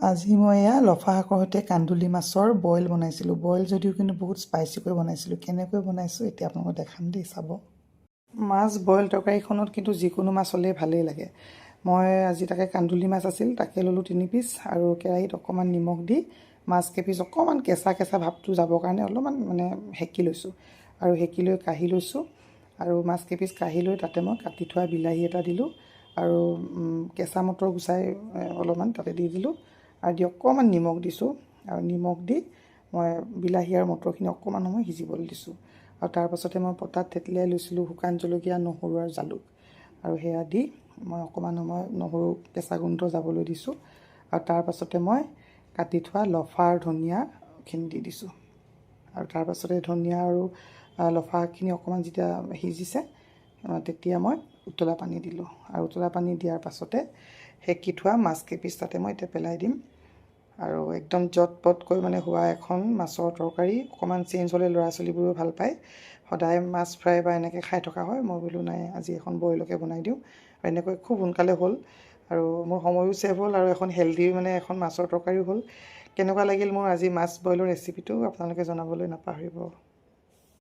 আজি মই এয়া লফা শাকৰ সৈতে কান্দুলি মাছৰ বইল বনাইছিলোঁ। বইল যদিও কিন্তু বহুত স্পাইচিকৈ বনাইছিলোঁ। কেনেকৈ বনাইছোঁ এতিয়া আপোনালোকক দেখাম দেই, চাব। মাছ বইল তৰকাৰীখনত কিন্তু যিকোনো মাছ হ'লেই ভালেই লাগে। মই আজি তাকে কান্দুলি মাছ আছিল, তাকে ল'লোঁ 3 পিচ আৰু কেৰাহীত অকণমান নিমখ দি মাছ কেইপিচ অকণমান কেঁচা কেঁচা ভাৱটো যাবৰ কাৰণে অলপমান সেকি লৈছোঁ আৰু সেকি লৈ কাঢ়ি লৈছোঁ। আৰু মাছ কেইপিচ কাঢ়ি লৈ তাতে মই কাটি থোৱা বিলাহী এটা দিলোঁ আৰু কেঁচা মটৰ গুচাই অলপমান তাতে দি দিলোঁ আৰু দি অকণমান নিমখ দিছোঁ আৰু নিমখ দি মই বিলাহী আৰু মটৰখিনি অকণমান সময় সিজিবলৈ দিছোঁ। আৰু তাৰপাছতে মই পটাত থেতেলিয়াই লৈছিলোঁ শুকান জলকীয়া, নহৰু আৰু জালুক, আৰু সেয়া দি মই অকণমান সময় নহৰু কেঁচা গোন্ধ যাবলৈ দিছোঁ। আৰু তাৰপাছতে মই কাটি থোৱা লফা আৰু ধনিয়াখিনি দি দিছোঁ। আৰু তাৰপাছতে ধনিয়া আৰু লফাখিনি অকণমান যেতিয়া সিজিছে তেতিয়া মই উতলা পানী দিলোঁ আৰু উতলা পানী দিয়াৰ পাছতে সেকি থোৱা মাছ কেইপিচ তাতে মই এতিয়া পেলাই দিম। আৰু একদম জটপটকৈ হোৱা এখন মাছৰ তৰকাৰী। অকণমান চেঞ্জ হ'লে ল'ৰা ছোৱালীবোৰেও ভাল পায়। সদায় মাছ ফ্ৰাই বা এনেকৈ খাই থকা হয়, মই বোলো নাই আজি এখন বইলকে বনাই দিওঁ। আৰু এনেকৈ খুব সোনকালে হ'ল আৰু মোৰ সময়ো ছেভ হ'ল আৰু এখন হেল্ডি এখন মাছৰ তৰকাৰীও হ'ল। কেনেকুৱা লাগিল মোৰ আজি মাছ বইলৰ ৰেচিপিটো আপোনালোকে জনাবলৈ নাপাহৰিব।